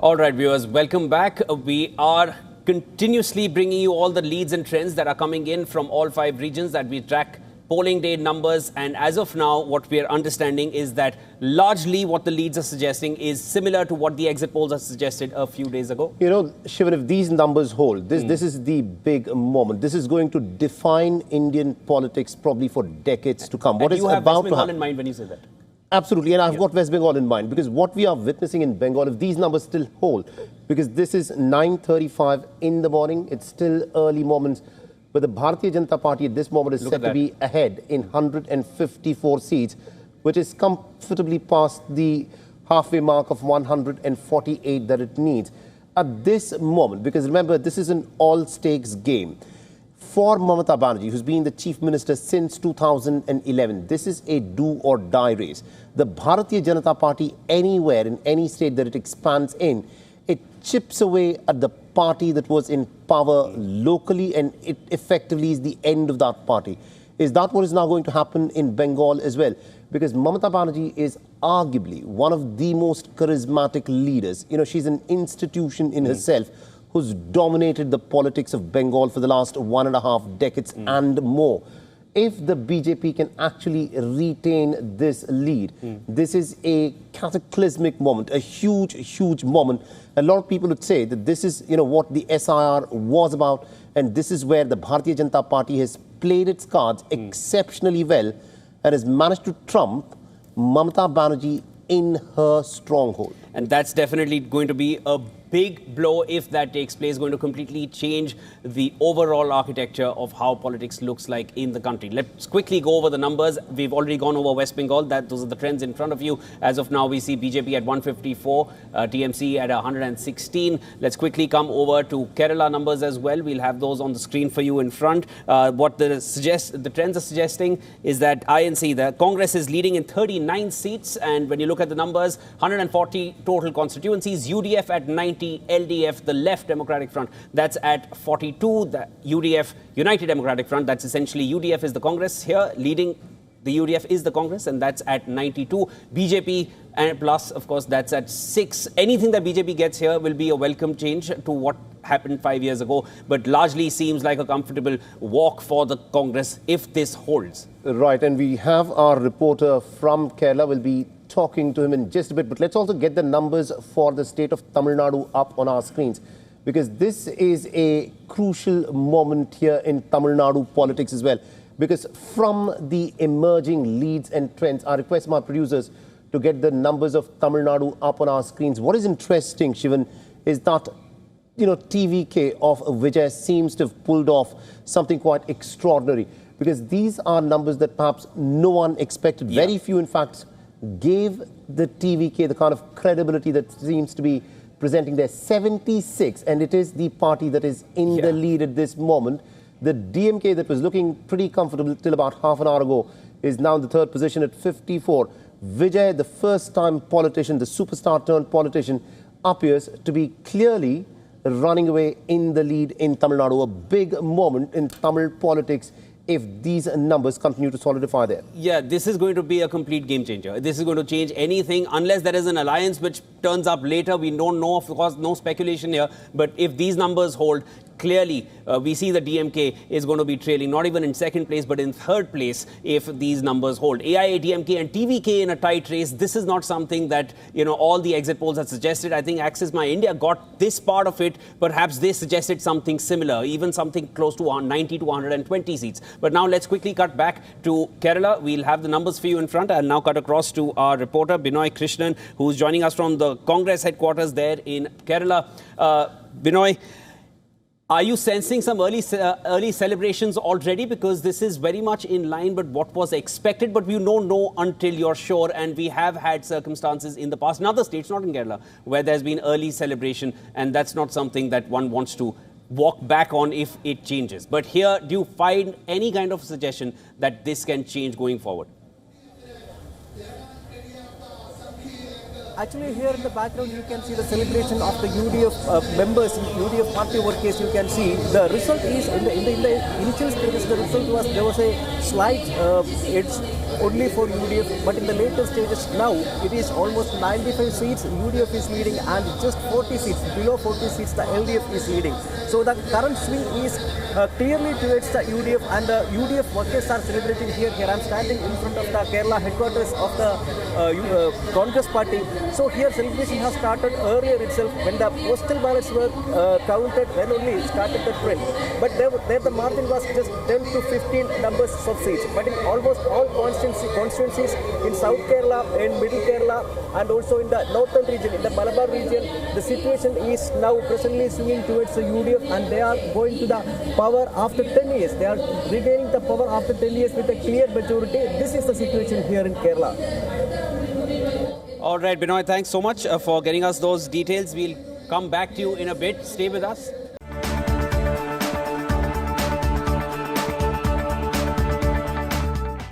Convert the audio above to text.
All right, viewers, welcome back. We are continuously bringing you all the leads and trends that are coming in from all 5 regions that we track polling day numbers. And as of now, what we are understanding is that largely what the leads are suggesting is similar to what the exit polls have suggested a few days ago. You know, Shivan, if these numbers hold, this is the big moment. This is going to define Indian politics probably for decades to come. What is about to happen? You have West Bengal in mind when you say that. Absolutely, and I've got West Bengal in mind, because what we are witnessing in Bengal, if these numbers still hold, because this is 9:35 in the morning, it's still early moments, but the Bharatiya Janata Party at this moment is set to be ahead in 154 seats, which is comfortably past the halfway mark of 148 that it needs. At this moment, because remember, this is an all-stakes game. For Mamata Banerjee, who's been the Chief Minister since 2011, this is a do-or-die race. The Bharatiya Janata Party, anywhere in any state that it expands in, it chips away at the party that was in power locally, and it effectively is the end of that party. Is that what is now going to happen in Bengal as well? Because Mamata Banerjee is arguably one of the most charismatic leaders. You know, she's an institution in herself, who's dominated the politics of Bengal for the last 1.5 decades and more. If the BJP can actually retain this lead, this is a cataclysmic moment, a huge moment. A lot of people would say that this is, you know, what the SIR was about, and this is where the Bharatiya Janata Party has played its cards exceptionally well and has managed to trump Mamata Banerjee in her stronghold. And that's definitely going to be a big blow if that takes place, going to completely change the overall architecture of how politics looks like in the country. Let's quickly go over the numbers. We've already gone over West Bengal. Those are the trends in front of you. As of now, we see BJP at 154, TMC at 116. Let's quickly come over to Kerala numbers as well. We'll have those on the screen for you in front. What the trends are suggesting is that INC, the Congress, is leading in 39 seats. And when you look at the numbers, 140 total constituencies, UDF at 90, LDF, the Left Democratic Front, that's at 42, the UDF, United Democratic Front, that's essentially UDF is the Congress here, leading the UDF is the Congress, and that's at 92. BJP and plus, of course, that's at 6. Anything that BJP gets here will be a welcome change to what happened 5 years ago, but largely seems like a comfortable walk for the Congress if this holds. Right, and we have our reporter from Kerala. We'll be talking to him in just a bit, but let's also get the numbers for the state of Tamil Nadu up on our screens, because this is a crucial moment here in Tamil Nadu politics as well. Because from the emerging leads and trends, I request my producers to get the numbers of Tamil Nadu up on our screens. What is interesting, Shivan, is that, you know, TVK of Vijay seems to have pulled off something quite extraordinary, because these are numbers that perhaps no one expected. Very few, in fact, gave the TVK the kind of credibility that seems to be presenting there. 76, and it is the party that is in the lead at this moment. The DMK that was looking pretty comfortable till about half an hour ago is now in the 3rd position at 54. Vijay, the first-time politician, the superstar turned politician, appears to be clearly running away in the lead in Tamil Nadu. A big moment in Tamil politics if these numbers continue to solidify there. Yeah, this is going to be a complete game changer. This is going to change anything unless there is an alliance which turns up later. We don't know, of course, no speculation here. But if these numbers hold, clearly, we see the DMK is going to be trailing, not even in 2nd place, but in 3rd place if these numbers hold. AIA, DMK and TVK in a tight race. This is not something that, you know, all the exit polls have suggested. I think Access My India got this part of it. Perhaps they suggested something similar, even something close to 90 to 120 seats. But now let's quickly cut back to Kerala. We'll have the numbers for you in front. I'll now cut across to our reporter, Binoy Krishnan, who's joining us from the Congress headquarters there in Kerala. Binoy, are you sensing some early celebrations already? Because this is very much in line with what was expected, but we don't know until you're sure. And we have had circumstances in the past, in other states, not in Kerala, where there's been early celebration. And that's not something that one wants to walk back on if it changes. But here, do you find any kind of suggestion that this can change going forward? Actually, here in the background, you can see the celebration of the UDF members, UDF party workers. You can see the result is in the initial stages. The result was there was a slight edge only for UDF, but in the later stages now, it is almost 95 seats, UDF is leading, and just 40 seats, below 40 seats, the LDF is leading. So the current swing is clearly towards the UDF, and the UDF workers are celebrating here. Here I am standing in front of the Kerala headquarters of the Congress party. So here celebration has started earlier itself when the postal ballots were counted, when only it started the trend. But there the margin was just 10 to 15 numbers of seats. But in almost all constituencies in South Kerala, in Middle Kerala, and also in the northern region, in the Malabar region, the situation is now presently swinging towards the UDF, and they are going to the power after 10 years. They are regaining the power after 10 years with a clear majority. This is the situation here in Kerala. All right, Binoy, thanks so much for getting us those details. We'll come back to you in a bit. Stay with us.